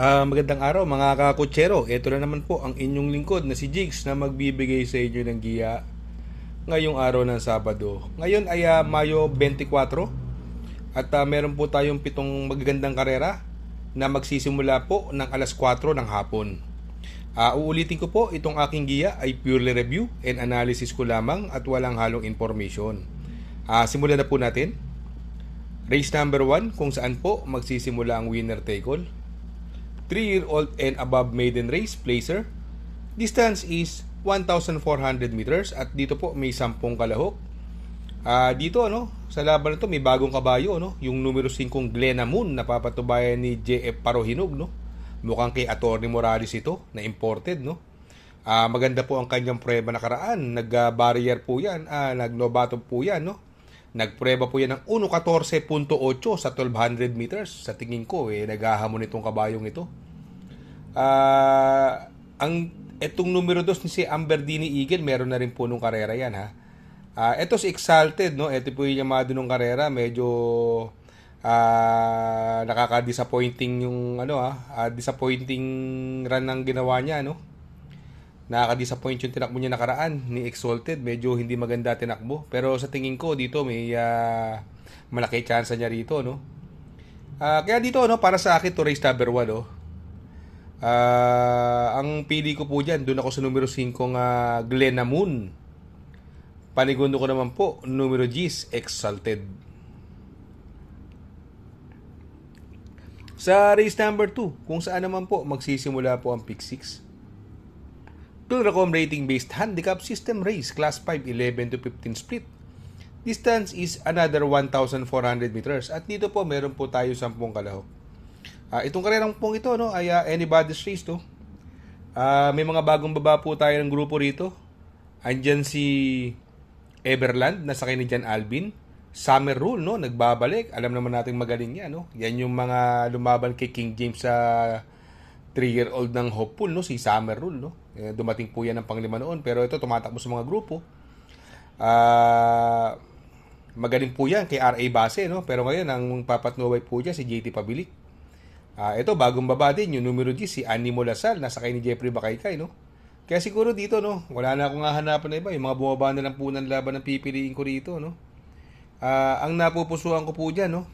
Magandang araw mga kakutsero. Ito na naman po ang inyong lingkod na si Jigs na magbibigay sa inyo ng giya ngayong araw ng Sabado. Ngayon ay Mayo 24 at meron po tayong 7 magagandang karera na magsisimula po ng alas 4 ng hapon. Uulitin ko po, itong aking giya ay purely review and analysis ko lamang at walang halong information. Simulan na po natin. Race number 1 kung saan po magsisimula ang winner take all. 3-year-old and above maiden race placer. Distance is 1,400 meters at dito po may 10 kalahok. Dito sa laban na to may bagong kabayo yung numero 5 Glenna Moon na papatubayan ni JF Parohinog Mukhang kay Atty. Morales ito na imported Maganda po ang kanyang prueba nakaraan. Nag-barrier po yan, naglobato po yan Nagprueba po yan ng 1.14.8 sa 1,200 meters. Sa tingin ko, naghahamon itong kabayong ito. Itong numero 2 ni si Amberdini Eagle, meron na rin po nung karera yan Ito si Exalted, Ito po yung yamado nung karera. Medyo nakaka-disappointing yung disappointing run ng ginawa niya, Nakaka-disappoint yung tinakbo niya nakaraan ni Exalted. Medyo hindi maganda tinakbo. Pero sa tingin ko dito may malaki chance niya rito, kaya dito para sa akin to race number 1 ang pili ko po diyan, doon ako sa numero 5 Glenna Moon. Panigundo ko naman po numero 10 Exalted. Sa race number 2 kung saan naman po magsisimula po ang pick 6. Tulracom rating based handicap system race class 5 11 to 15 split. Distance is another 1,400 meters at dito po meron po tayo 10 kalahok. Itong karerang pong ito ay anybody's race may mga bagong baba po tayo ng grupo rito. Andyan si Everland na sakay ni Jan Albin. Summer Rule nagbabalik. Alam naman natin magaling yan Yan yung mga lumaban kay King James sa 3-year-old ng Hopeful si Summer Rule dumating po yan ng panglima noon, pero ito tumatakbo sa mga grupo. Magaling po yan kay RA Base pero ngayon ang papatnuway po dyan si JT Pabilik. Ito bagong baba din yung numero 10 si Annie Molasal na sakay ni Jeffrey Bakaykay Kaya siguro dito wala na akong hahanapan na iba, yung mga bumaba na lang po ng laban ng pipiliin ko rito ang napupusuan ko po dyan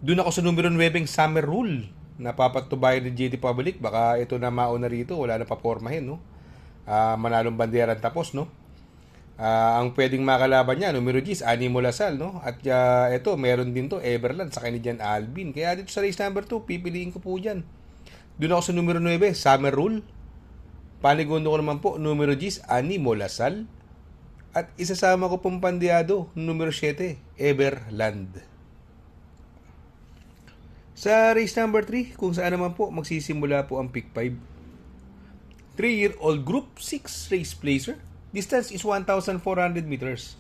doon ako sa numero 9 Summer Rule napapatubayan ni JT Public. Baka ito na mauna rito, wala na papormahin manalong banderan tapos ang pwedeng makalaban niya numero 10 Annie Molasal at ito meron din to Everland sa ni Jan Albin. Kaya dito sa race number 2 pipiliin ko po diyan. Doon ako sa numero 9 Summer Rule. Panigundo ko naman po numero 10 Annie Molasal at isasama ko pong pandiado numero 7 Everland. Sa race number 3, kung saan naman po magsisimula po ang pick 5. 3-year-old group 6 race placer. Distance is 1,400 meters.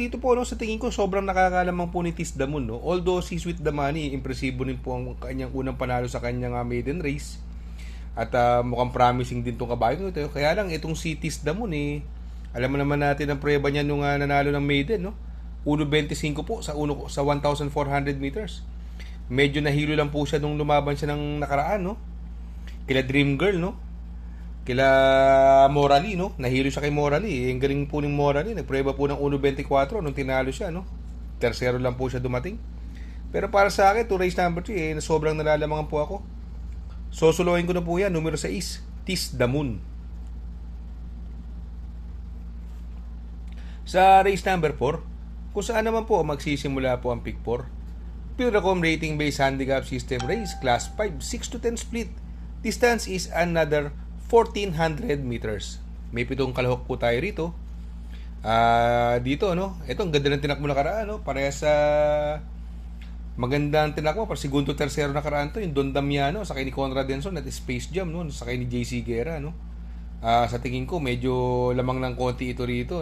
Dito po sa tingin ko sobrang nakakalamang po ni Tis Damon Although si Sweet Damani, impresibo din po ang kanyang unang panalo sa kanyang maiden race. At mukhang promising din tong kabayo ito. Kaya lang itong si Tis Damon alam mo naman natin ang prueba niya nung nanalo ng maiden 1.25 po sa 1,400 meters. Medyo nahilo lang po siya nung lumaban siya ng nakaraan kila Dream Girl kila Morally nahilo siya kay Morally. Ang galing po ng Morally, nagprueba po ng 1.24 nung tinalo siya Tersero lang po siya dumating. Pero para sa akin to race number 3 sobrang nalalamangan po ako. Sosolohin ko na po yan numero 6 Tis Damon. Sa race number 4 kung saan naman po magsisimula po ang pick 4. Pilracom rating based handicap system race class 5 6 to 10 split. Distance is another 1,400 meters. May 7 kalahok po tayo rito. Dito ito ang ganda ng tinakbo nakaraan parehas sa magandang tinakbo para segundo tersero nakaraan to yung Don Damiano sa ni Conrad Denson at Space Jam sa ni JC Guerra sa tingin ko medyo lamang ng konti ito rito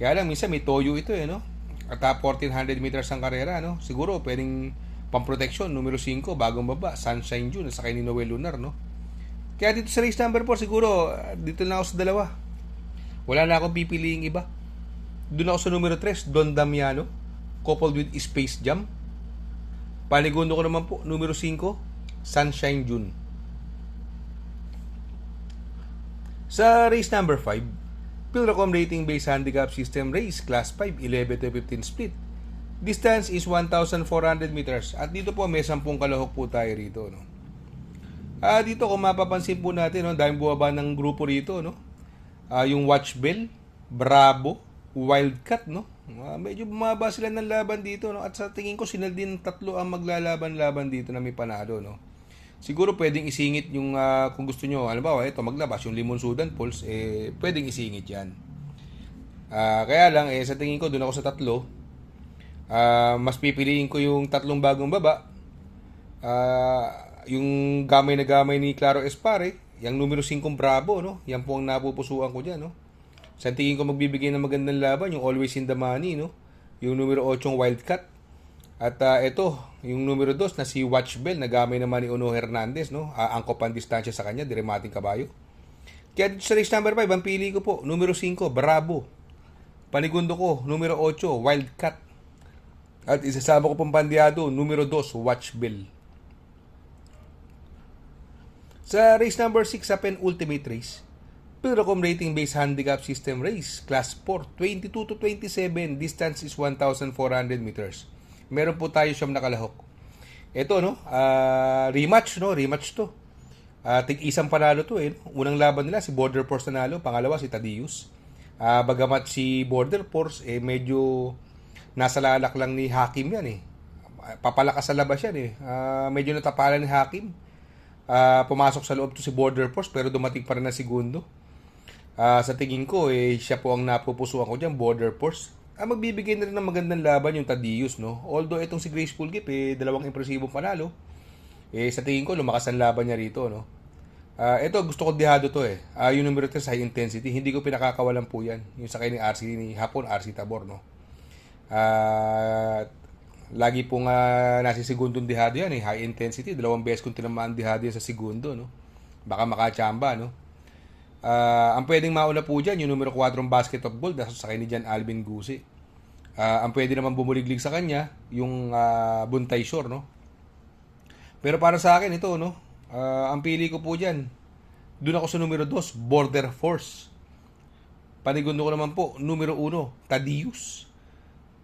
kaya lang minsan may toyo ito at 1,400 meters ang karera siguro pwedeng pang-protection numero 5 bagong baba Sunshine June sa ni Noel Lunar kaya dito sa race number 4 siguro dito na ako sa dalawa, wala na akong pipiliing iba. Doon ako sa numero 3 Don Damiano coupled with Space Jam. Panigundo ko naman po numero 5 Sunshine June. Sa race number 5, Pilracom Rating Based Handicap System Race Class 5, 11 to 15 split. Distance is 1,400 meters. At dito po may 10 kalahok po tayo rito, no. Dito kung mapapansin po natin, no, dahil bumaba ng grupo rito, no. Yung Watch Bell, Bravo, Wildcat, no. Medyo bumaba sila ng laban dito, no. At sa tingin ko sila din tatlo ang maglalaban-laban dito na may panalo, no. Siguro pwedeng isingit yung kung gusto nyo, alam ba, ito maglabas yung Limon Sudan Pulse, pwedeng isingit yan. Kaya lang, sa tingin ko, doon ako sa tatlo. Mas pipiliin ko yung tatlong bagong baba. Yung gamay na gamay ni Claro Espare, yung numero 5 Bravo, no? Yan po ang napupusuan ko dyan, no? Sa tingin ko magbibigay ng magandang laban, yung Always in the Money, no? Yung numero 8 Wildcat. At ito, yung numero 2 na si Watch Bell, na gamay naman ni Uno Hernandez, no? Angkop ang distansya sa kanya, diremating kabayo. Kaya dito sa race number 5, ang pili ko po, numero 5, Bravo. Panigundo ko, numero 8, Wildcat. At isasama ko pong pandiado, numero 2, Watch Bell. Sa race number 6 sa penultimate race, Pilracom Rating Based Handicap System Race, Class 4, 22 to 27, distance is 1,400 meters. Meron po tayo siyam na kalahok. Ito, no, rematch, no, rematch to. Tig-isang panalo to, Unang laban nila, si Border Force nanalo, pangalawa si Thaddeus. Bagamat si Border Force, medyo nasa lalak lang ni Hakim yan, Papalakas sa labas yan, medyo natapalan ni Hakim. Pumasok sa loob to si Border Force pero dumating pa rin na segundo. Sa tingin ko siya po ang napupusuan ko dyan, Border Force. Magbibigay na rin ng magandang laban yung Thaddeus, no. Although itong si Graceful Gift dalawang impresibong panalo. Sa tingin ko lumakas ang laban niya rito, no. Ito gusto ko dihado to yung numero 3 High Intensity, hindi ko pinakakawalan po yan. Yung sa kay ni Hapon RC Tabor, no. Lagi pong nasa segundong dihado yan, high intensity. 2 beses kung tinamaan dihado yan sa segundo, no. Baka makachamba, no. Ang pwedeng mauna po dyan, yung numero 4 basketball, sa kay ni Jan Alvin Gusi. Ang pwede naman bumuliglig sa kanya, yung Buntay Shore, no. Pero para sa akin, ito, no, ang pili ko po dyan, doon ako sa numero 2, Border Force. Panigundo ko naman po, numero 1, Thaddeus.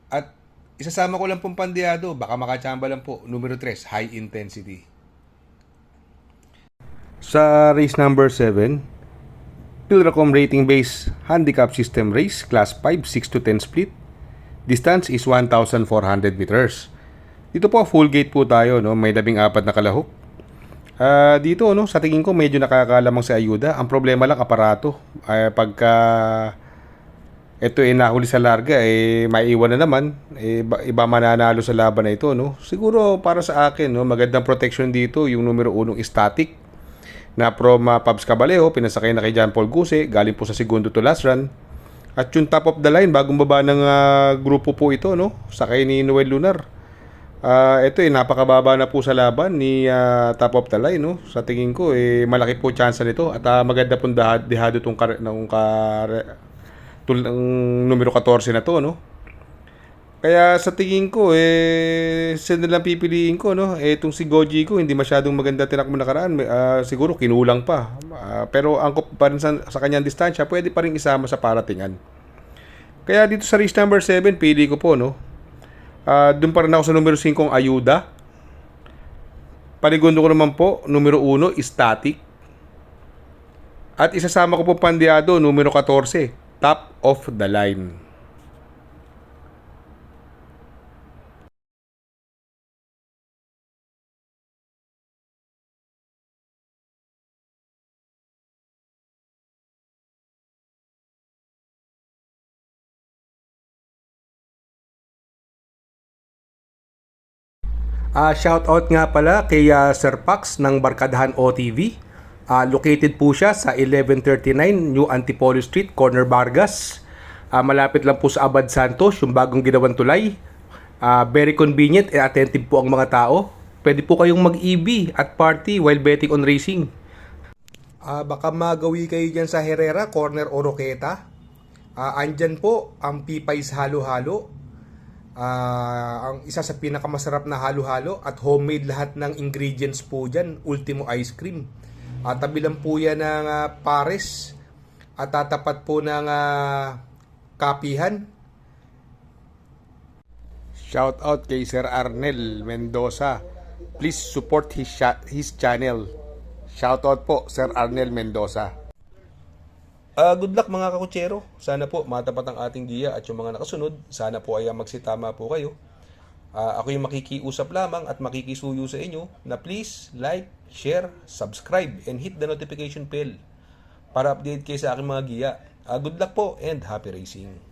At isasama ko lang pong pandiado, baka makachamba lang po, numero 3, High Intensity. Sa race number 7, Pilracom Rating Based Handicap System Race, Class 5, 6 to 10 split. Distance is 1,400 meters. Dito po, full gate po tayo, no? May 14 na kalahok. Dito, no, sa tingin ko medyo nakakalamang sa ayuda. Ang problema lang, aparato. Pagka ito nahuli sa larga, maiiwan na naman. Iba mananalo sa laban na ito, no? Siguro para sa akin, no, magandang protection dito, yung numero 1 static na from Pabs Cabalejo, pinasakay na kay John Paul Guse, galing po sa segundo to last run. At yung top of the line, bagong baba ng grupo po ito, no? Sakay ni Noel Lunar. Ito napakababa na po sa laban ni top of the line, no? Sa tingin ko, malaki po chance nito. At maganda pong dihado itong numero 14 na to, no? Kaya sa tingin ko, sila lang pipiliin ko, no? Itong si Goji ko, hindi masyadong maganda tinakbo nakaraan. Siguro kinulang pa. Pero angkop pa rin sa kanyang distansya, pwede pa rin isama sa paratingan. Kaya dito sa race number 7, pili ko po, no? Doon pa rin ako sa numero 5, Ayuda. Panigundo ko naman po, numero 1, Static. At isasama ko po pandiado, numero 14, Top of the Line. Shoutout nga pala kay Sir Pax ng Barkadahan OTV. Located po siya sa 1139 New Antipolo Street, Corner Vargas. Malapit lang po sa Abad Santos, yung bagong ginawang tulay. Very convenient and attentive po ang mga tao. Pwede po kayong mag-EB at party while betting on racing. Baka magawi kayo dyan sa Herrera, Corner Oroqueta. Andyan po ang P5's halo-halo. Ang isa sa pinakamasarap na halo-halo at homemade lahat ng ingredients po dyan, Ultimo Ice Cream. Tabi lang po yan ng pares at tatapat po ng kapihan. Shout out kay Sir Arnel Mendoza. Please support his channel. Shout out po Sir Arnel Mendoza. Good luck mga kakutsero. Sana po matapat ang ating giya at yung mga nakasunod, sana po ay magsitama po kayo. Ako yung makikiusap lamang at makikisuyo sa inyo na please like, share, subscribe, and hit the notification bell para update kayo sa aking mga giya. Good luck po and happy racing!